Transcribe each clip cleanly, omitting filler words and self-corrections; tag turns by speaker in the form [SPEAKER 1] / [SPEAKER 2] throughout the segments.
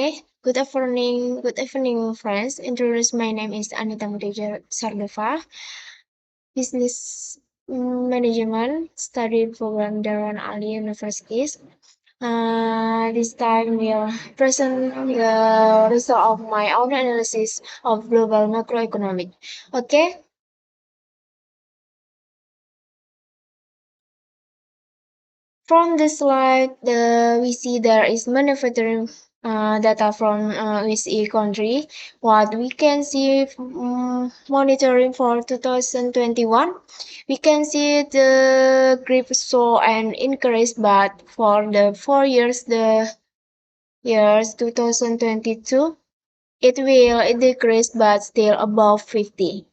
[SPEAKER 1] Good evening, friends. Introduce my name is Anita Mudeja Sardova, Business Management, studied program Darwin Ali Universities. This time we'll present the result of my own analysis of global macroeconomic. Okay, from this slide, we see there is manufacturing data from which country. What we can see monitoring for 2021, we can see the grip saw an increase, but for the 4 years, the years 2022, it will decrease, but still above 50.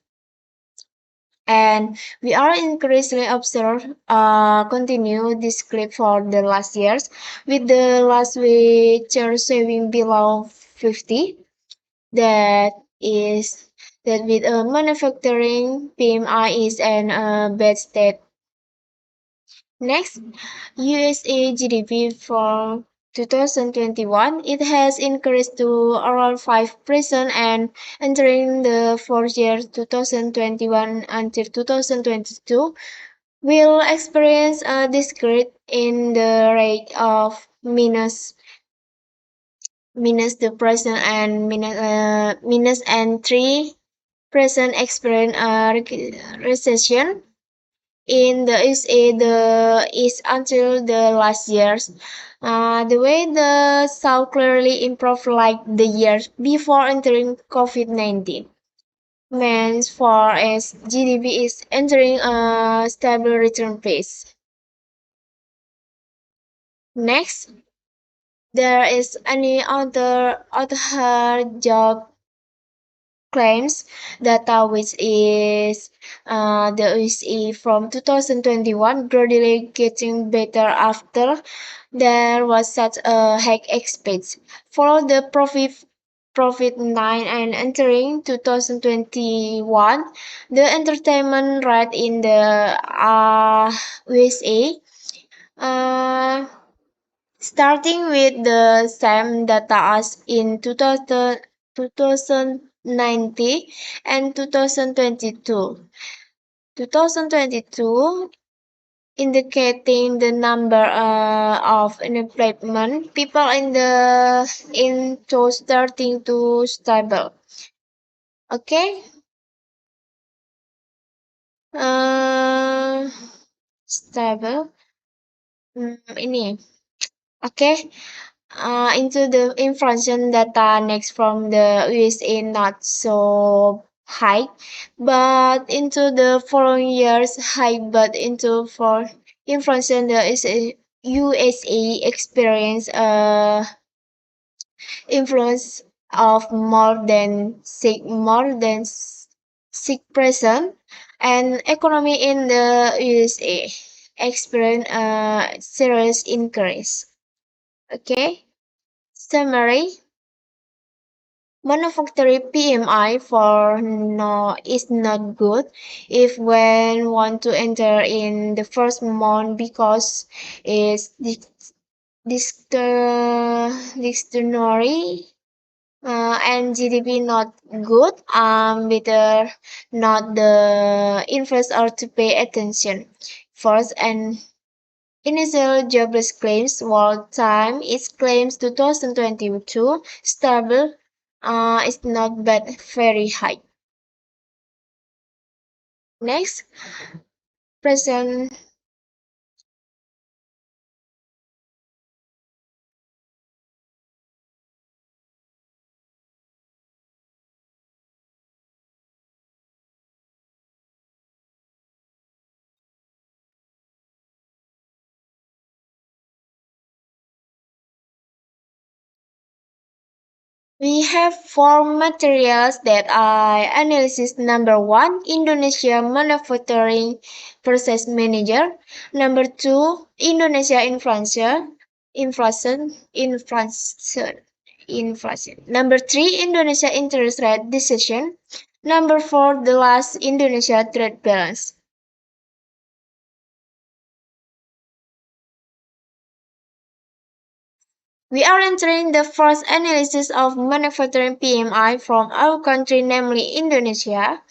[SPEAKER 1] And we are increasingly observe continue this clip for the last years with the last picture showing below 50. That is that with manufacturing PMI is in a bad state. Next, USA GDP for 2021, it has increased to around 5% and entering the fourth year 2021 until 2022 will experience a decrease in the rate of minus the present and minus and 3% experience a recession in the USA the is until the last years. The way the South clearly improved like the years before entering COVID-19 means for as GDP is entering a stable return phase. Next, there is any other job claims data which is the USA from 2021 gradually getting better after there was such a high expense. For the profit 9 and entering 2021, the entertainment rate in the USA uh, starting with the same data as in 2019 and 2022. 2022 indicating the number of unemployment people in those starting to stable. Okay. uh, Stable. Ini. Okay. Into the inflation data next from the USA not so high, but into the following years high, but into for inflation the USA experience influence of more than 6% and economy in the USA experience a serious increase. Okay. Summary: manufacturing PMI for no is not good if when want to enter in the first month because it's dictionary and GDP not good. Better not the investor to pay attention first and initial jobless claims world time is claims 2022 stable is not but very high. Next, present. We have four materials that I analysis. Number one, Indonesia manufacturing process manager. Number two, Indonesia inflation. Number three, Indonesia interest rate decision. Number four, the last Indonesia trade balance. We are entering the first analysis of manufacturing PMI from our country, namely Indonesia.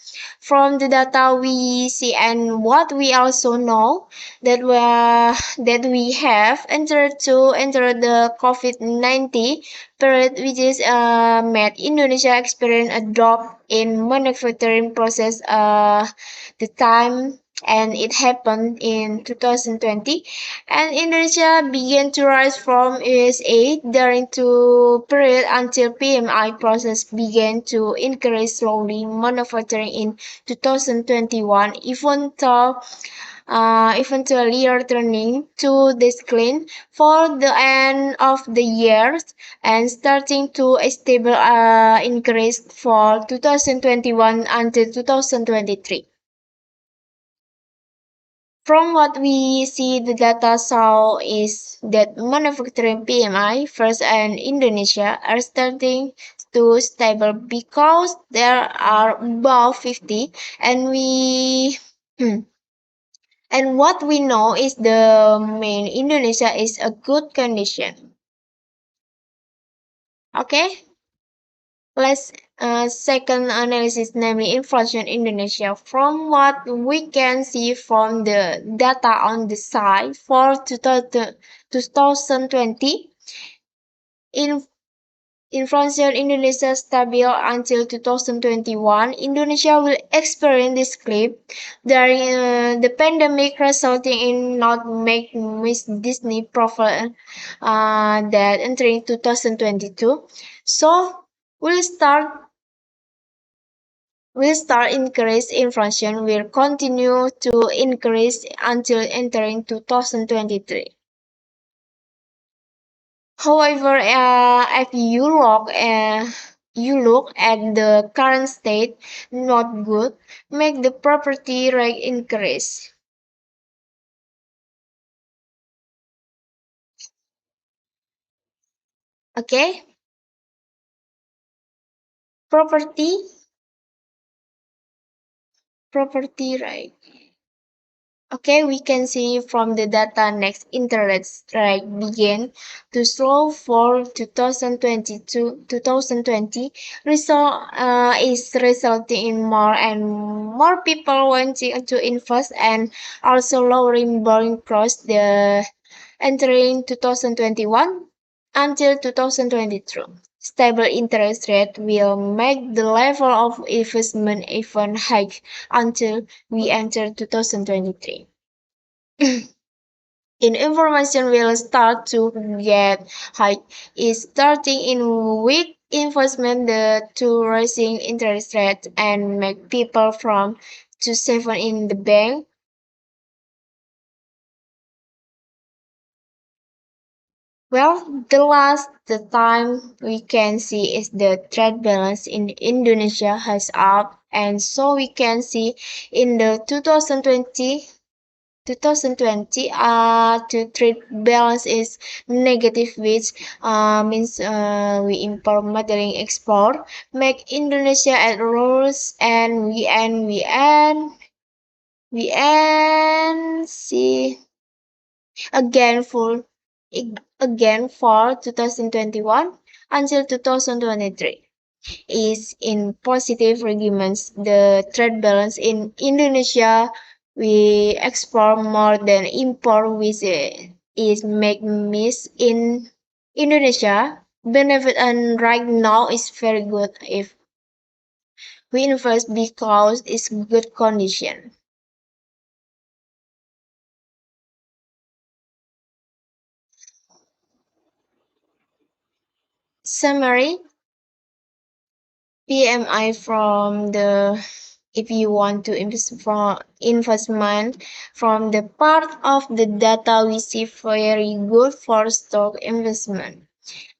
[SPEAKER 1] From the data we see and what we also know that we have entered the COVID-19 period, which is made Indonesia experience a drop in manufacturing process. The time and it happened in 2020 and Indonesia began to rise from USA during the period until PMI process began to increase slowly. Manufacturing in 2021, eventually returning to decline for the end of the year and starting to a stable increase for 2021 until 2023. From what we see, the data show is that manufacturing PMI first and Indonesia are starting to stable because there are above 50 and we and what we know is the main Indonesia is a good condition. Okay, let's second analysis, namely inflation Indonesia. From what we can see from the data on the side for 2020, in inflation Indonesia stable until 2021. Indonesia will experience this clip during the pandemic, resulting in not making Miss Disney profile that entering 2022. So will start increase inflation will continue to increase until entering 2023. However, if you look at the current state, not good, make the property rate increase. Okay, property property rate. Okay, we can see from the data next interest rate began to slow for 2022 2020 is resulting in more and more people wanting to invest and also lowering borrowing costs the entering 2021 until 2022. Stable interest rate will make the level of investment even high until we enter 2023. In information will start to get high is starting in weak investment the to rising interest rate and make people from to save in the bank. Well, the time we can see is the trade balance in Indonesia has up, and so we can see in the 2020 to trade balance is negative, which means we import material export, make Indonesia at rules, and we end see again for again for 2021 until 2023 is in positive arguments. The trade balance in Indonesia, we export more than import, which is make miss in Indonesia benefit and right now is very good if we invest because it's good condition. Summary PMI from the if you want to invest from investment from the part of the data we see very good for stock investment.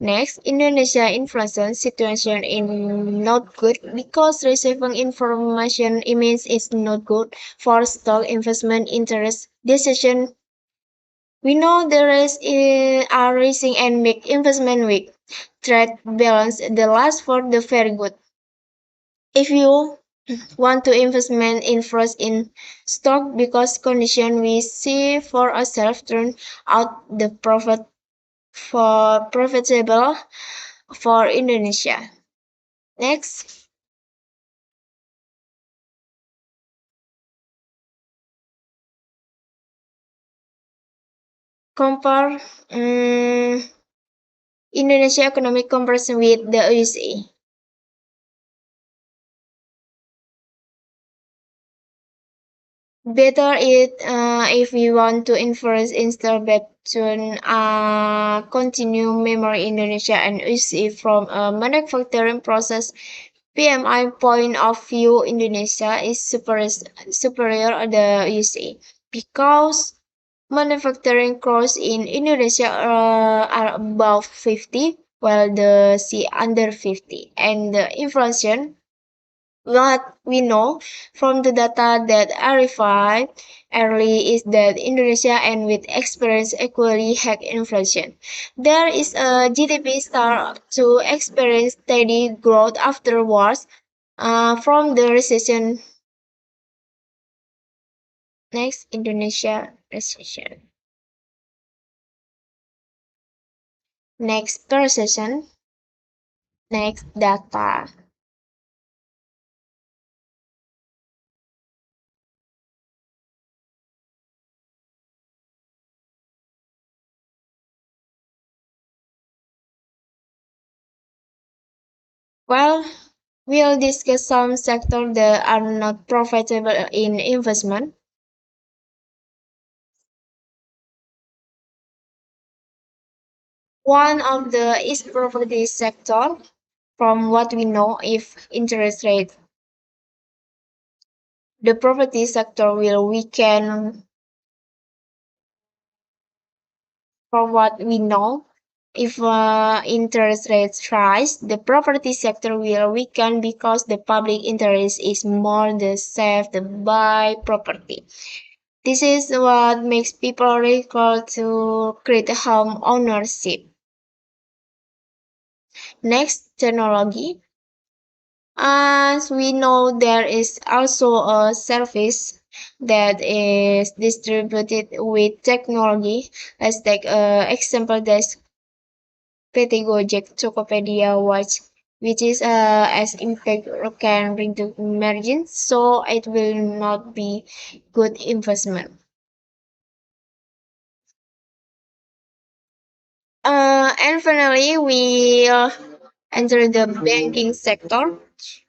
[SPEAKER 1] Next, Indonesia inflation situation is not good because receiving information means it's not good for stock investment interest decision. We know the rest are rising and make investment weak. Trade balance the last for the very good. If you want to investment in first in stock because condition we see for ourselves turn out the profit for profitable for Indonesia. Next, compare Indonesia economic comparison with the USA. Better it if we want to inference instead between continue memory Indonesia and USA from a manufacturing process PMI point of view. Indonesia is superior to the USA because manufacturing costs in Indonesia are above 50 while the C under 50 and the inflation what we know from the data that arrived early is that Indonesia and with experience equally high inflation. There is a GDP start to experience steady growth afterwards from the recession. Next, Indonesia recession. Next, recession. Next, data. Well, we'll discuss some sectors that are not profitable in investment. One of the is property sector. From what we know, if interest rate, the property sector will weaken. From what we know, if interest rates rise, the property sector will weaken because the public interest is more the safe to buy property. This is what makes people recall to create home ownership. Next, technology. As we know, there is also a service that is distributed with technology. Let's take example that's PT Gojek Tokopedia Watch, which is as impact can bring to margins, so it will not be good investment. And finally, we enter the banking sector.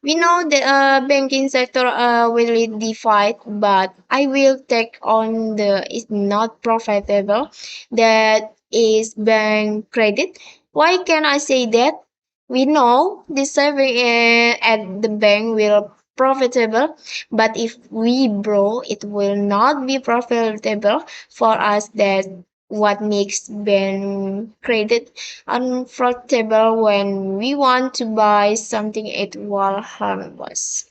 [SPEAKER 1] We know the banking sector will divide, but I will take on the is not profitable. That is bank credit. Why can I say that? We know the saving at the bank will profitable, but if we borrow, it will not be profitable for us. That what makes bank credit unprofitable when we want to buy something it will harm us.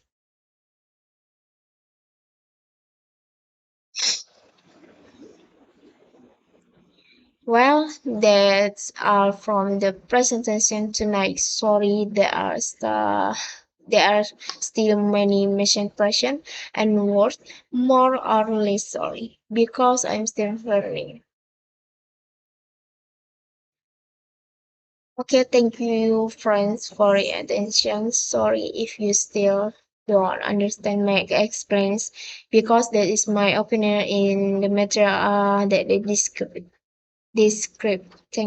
[SPEAKER 1] Well, that's all from the presentation tonight. Sorry, there are still many missing questions and words. More or less sorry because I'm still learning. Okay, thank you, friends, for your attention. Sorry if you still don't understand my experience because that is my opinion in the matter that they describe. Thank